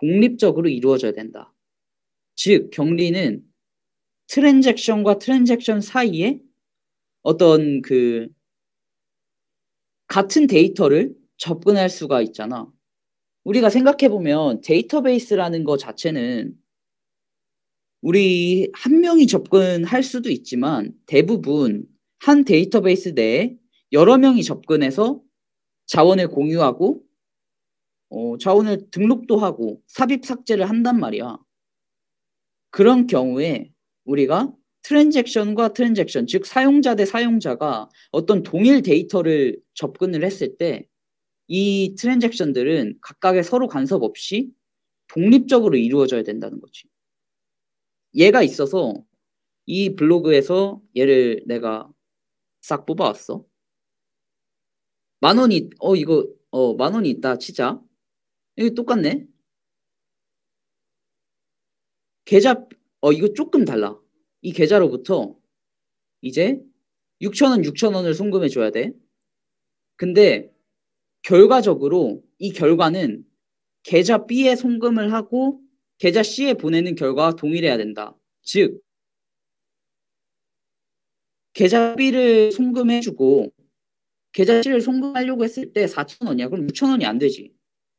독립적으로 이루어져야 된다. 즉, 격리는 트랜잭션과 트랜잭션 사이에 어떤 같은 데이터를 접근할 수가 있잖아. 우리가 생각해보면 데이터베이스라는 거 자체는 우리 한 명이 접근할 수도 있지만 대부분 한 데이터베이스 내에 여러 명이 접근해서 자원을 공유하고 자원을 등록도 하고 삽입 삭제를 한단 말이야. 그런 경우에 우리가 트랜잭션과 트랜잭션, 즉 사용자 대 사용자가 어떤 동일 데이터를 접근을 했을 때 이 트랜잭션들은 각각의 서로 간섭 없이 독립적으로 이루어져야 된다는 거지. 얘가 있어서 이 블로그에서 얘를 내가 싹 뽑아왔어. 만 원이 만 원이 있다 치자. 이거 똑같네. 계좌 이거 조금 달라. 이 계좌로부터 이제 6,000원을 송금해 줘야 돼. 근데 결과적으로 이 결과는 계좌 B에 송금을 하고 계좌 C에 보내는 결과와 동일해야 된다. 즉 계좌 B를 송금해주고 계좌 C를 송금하려고 했을 때 4,000원이야. 그럼 6,000원이 안 되지.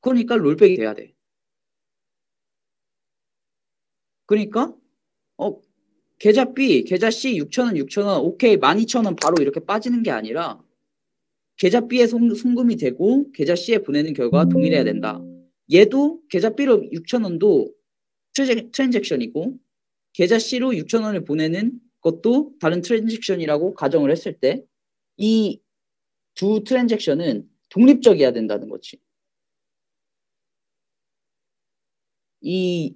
그러니까 롤백이 돼야 돼. 그러니까 계좌 B, 계좌 C 6,000원, 오케이 12,000원 바로 이렇게 빠지는 게 아니라 계좌 B에 송금이 되고 계좌 C에 보내는 결과가 동일해야 된다. 얘도 계좌 B로 6,000원도 트랜잭션이고 계좌 C로 6,000원을 보내는 것도 다른 트랜잭션이라고 가정을 했을 때 이 두 트랜잭션은 독립적이어야 된다는 거지. 이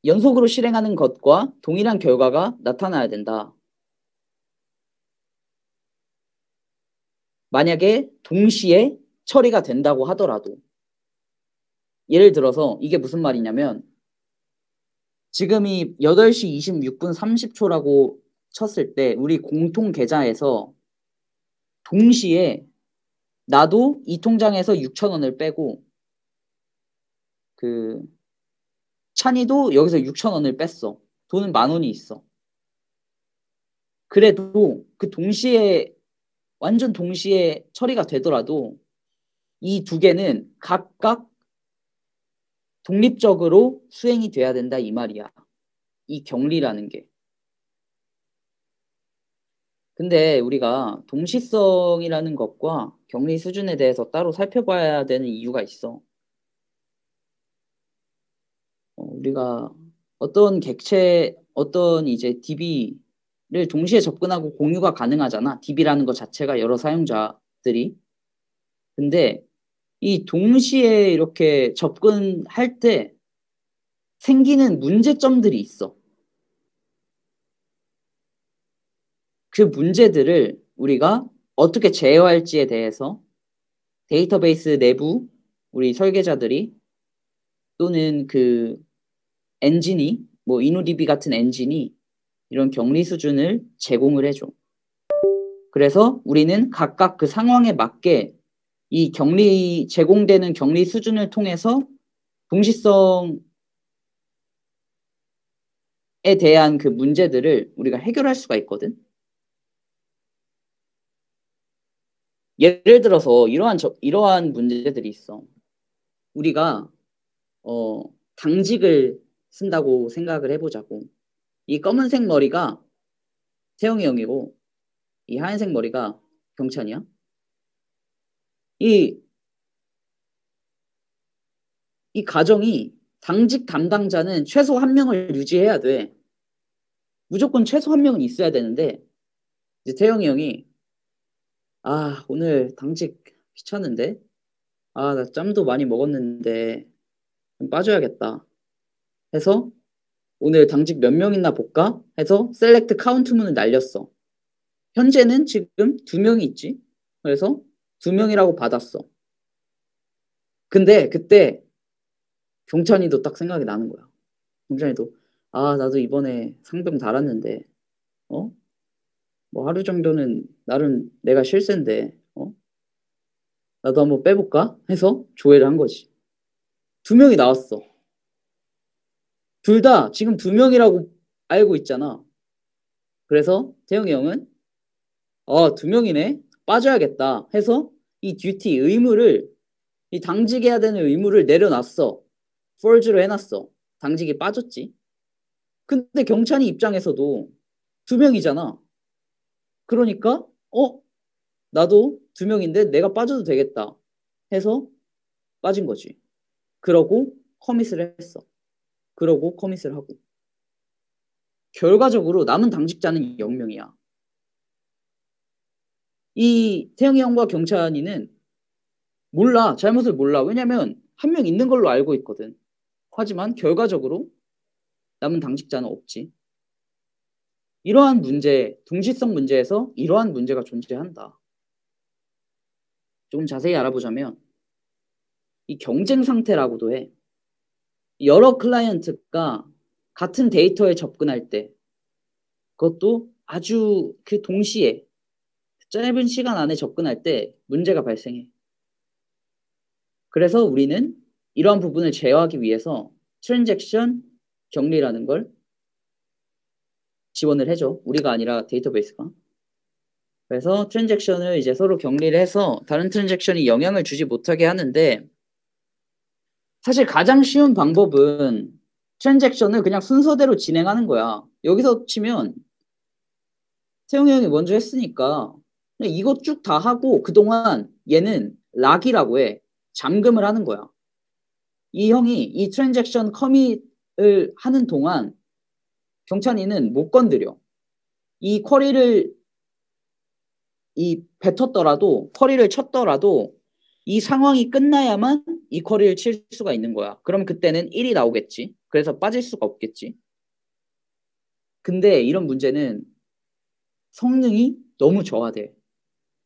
연속으로 실행하는 것과 동일한 결과가 나타나야 된다. 만약에 동시에 처리가 된다고 하더라도 예를 들어서 이게 무슨 말이냐면 지금이 8시 26분 30초라고 쳤을 때 우리 공통 계좌에서 동시에 나도 이 통장에서 6,000원을 빼고 찬이도 여기서 6,000원을 뺐어. 돈은 10,000원이 있어. 그래도 완전 동시에 처리가 되더라도 이 두 개는 각각 독립적으로 수행이 돼야 된다 이 말이야. 이 격리라는 게. 근데 우리가 동시성이라는 것과 격리 수준에 대해서 따로 살펴봐야 되는 이유가 있어. 우리가 어떤 이제 DB를 동시에 접근하고 공유가 가능하잖아. DB라는 것 자체가 여러 사용자들이. 근데 이 동시에 이렇게 접근할 때 생기는 문제점들이 있어. 그 문제들을 우리가 어떻게 제어할지에 대해서 데이터베이스 내부 우리 설계자들이 또는 엔진이 뭐 이노DB 같은 엔진이 이런 격리 수준을 제공을 해줘. 그래서 우리는 각각 그 상황에 맞게 이 제공되는 격리 수준을 통해서 동시성에 대한 그 문제들을 우리가 해결할 수가 있거든. 예를 들어서 이러한 문제들이 있어. 우리가 당직을 쓴다고 생각을 해보자고. 이 검은색 머리가 태영이 형이고 이 하얀색 머리가 경찬이야. 이 가정이 당직 담당자는 최소 한 명을 유지해야 돼. 무조건 최소 한 명은 있어야 되는데 이제 태영이 형이 오늘 당직 귀찮은데 나 짬도 많이 먹었는데 좀 빠져야겠다 해서 오늘 당직 몇 명 있나 볼까 해서 셀렉트 카운트문을 날렸어. 현재는 지금 2명이 있지. 그래서 2명이라고 받았어. 근데 그때 경찬이도 딱 생각이 나는 거야. 경찬이도 나도 이번에 상병 달았는데 뭐 하루 정도는 나름 내가 실세인데 나도 한번 빼볼까 해서 조회를 한 거지. 두 명이 나왔어. 둘 다 지금 두 명이라고 알고 있잖아. 그래서 태영이 형은 두 명이네. 빠져야겠다 해서 이 듀티 의무를 이 당직해야 되는 의무를 내려놨어. 폴즈로 해놨어. 당직이 빠졌지. 근데 경찬이 입장에서도 두 명이잖아. 그러니까 나도 두 명인데 내가 빠져도 되겠다 해서 빠진 거지. 그러고 커밋을 했어. 그러고 커밋을 하고. 결과적으로 남은 당직자는 0명이야. 이 태영이 형과 경찬이는 몰라. 잘못을 몰라. 왜냐면 한 명 있는 걸로 알고 있거든. 하지만 결과적으로 남은 당직자는 없지. 이러한 문제, 동시성 문제에서 이러한 문제가 존재한다. 조금 자세히 알아보자면 이 경쟁 상태라고도 해. 여러 클라이언트가 같은 데이터에 접근할 때 그것도 아주 그 동시에 짧은 시간 안에 접근할 때 문제가 발생해. 그래서 우리는 이러한 부분을 제어하기 위해서 트랜잭션 격리라는 걸 지원을 해줘. 우리가 아니라 데이터베이스가. 그래서 트랜잭션을 이제 서로 격리를 해서 다른 트랜잭션이 영향을 주지 못하게 하는데 사실 가장 쉬운 방법은 트랜잭션을 그냥 순서대로 진행하는 거야. 여기서 치면 태용이 형이 먼저 했으니까 그냥 이거 쭉 다 하고 그동안 얘는 락이라고 해. 잠금을 하는 거야. 이 형이 이 트랜잭션 커밋을 하는 동안 경찬이는 못 건드려. 이 쿼리를 뱉었더라도 쿼리를 쳤더라도 이 상황이 끝나야만 이 쿼리를 칠 수가 있는 거야. 그럼 그때는 1이 나오겠지. 그래서 빠질 수가 없겠지. 근데 이런 문제는 성능이 너무 저하돼.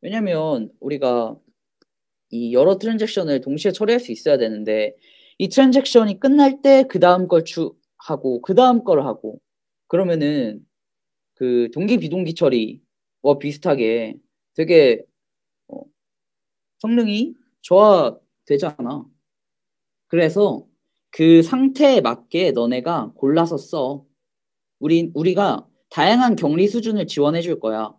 왜냐면 우리가 이 여러 트랜잭션을 동시에 처리할 수 있어야 되는데 이 트랜잭션이 끝날 때 그 다음 걸 하고 그 다음 걸 하고 그러면은 그 동기 비동기 처리와 비슷하게 되게 성능이 저하되잖아. 그래서 그 상태에 맞게 너네가 골라서 써. 우리가 다양한 격리 수준을 지원해 줄 거야.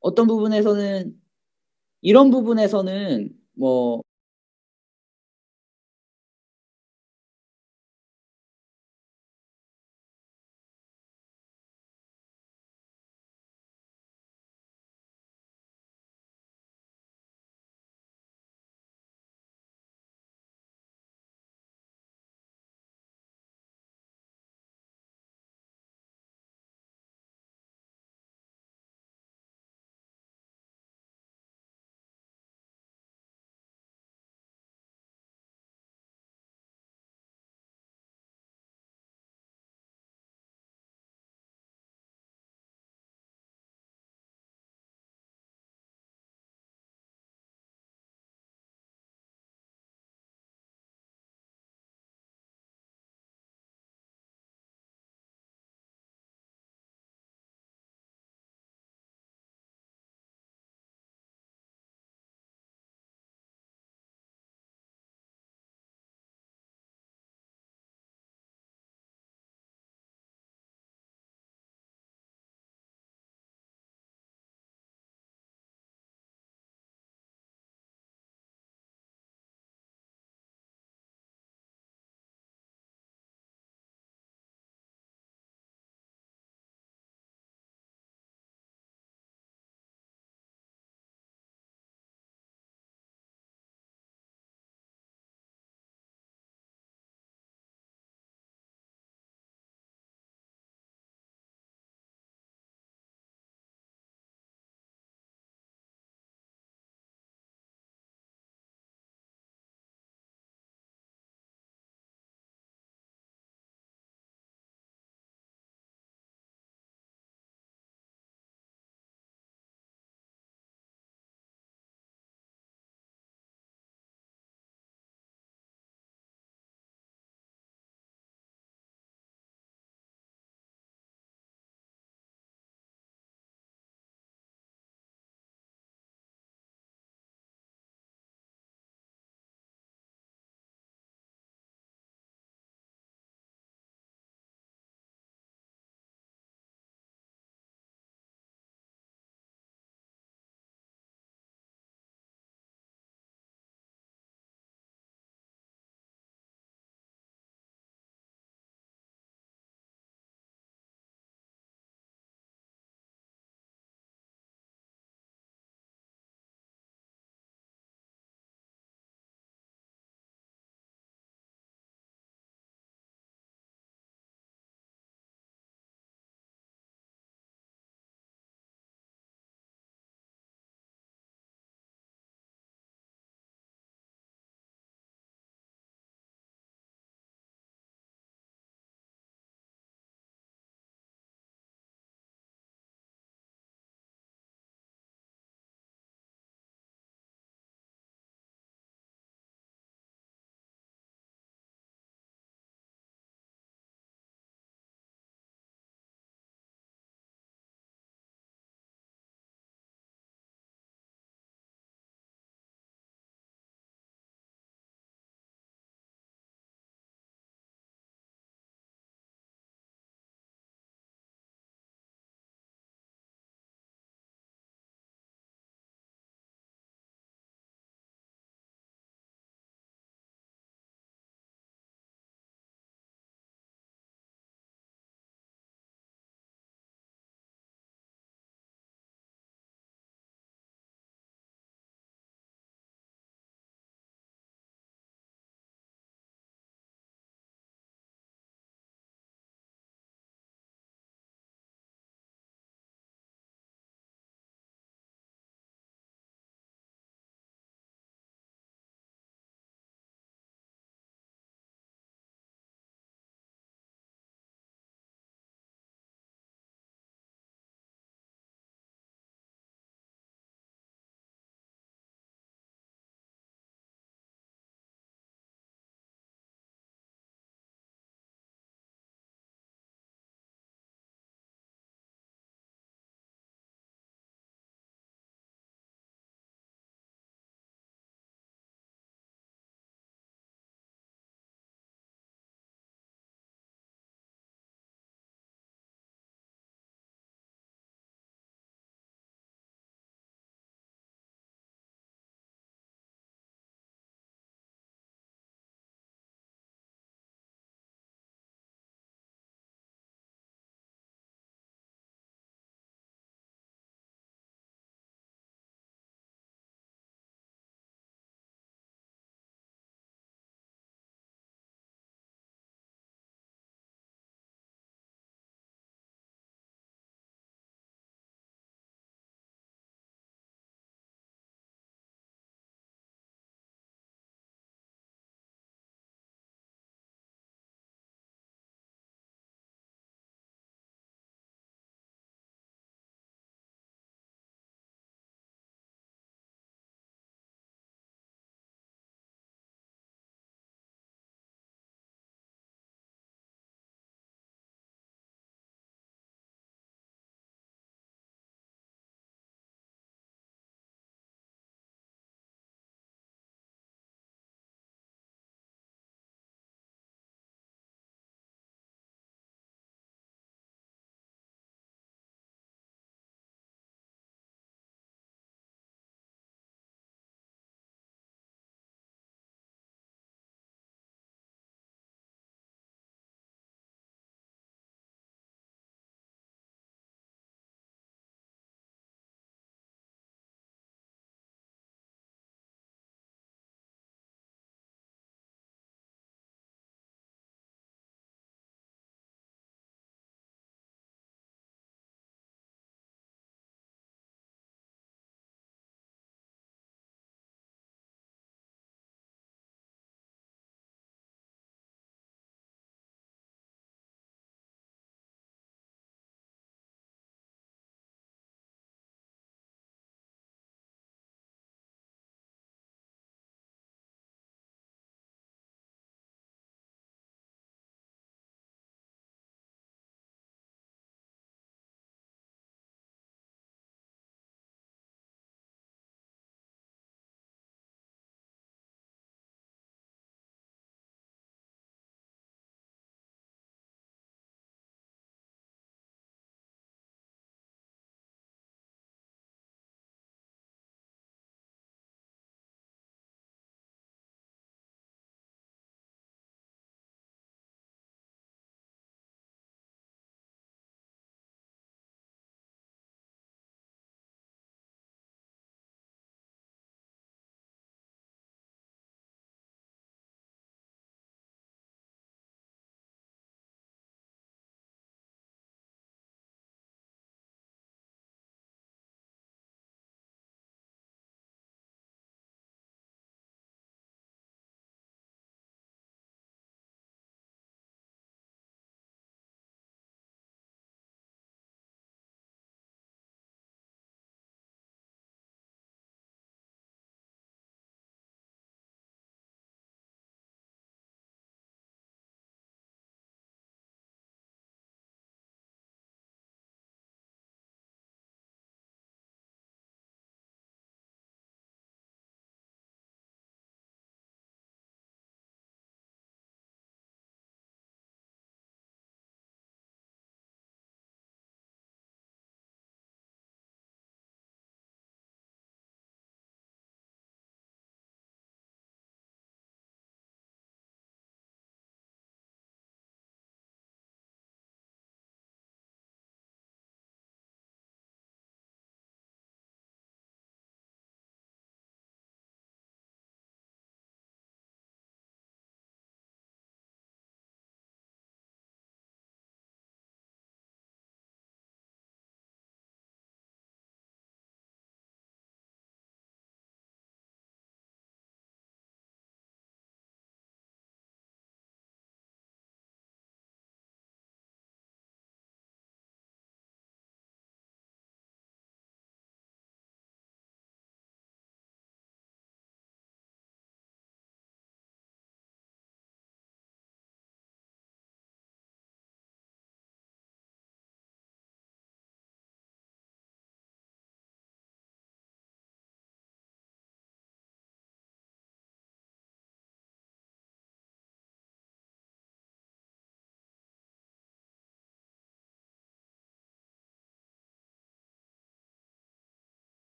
어떤 부분에서는 이런 부분에서는 뭐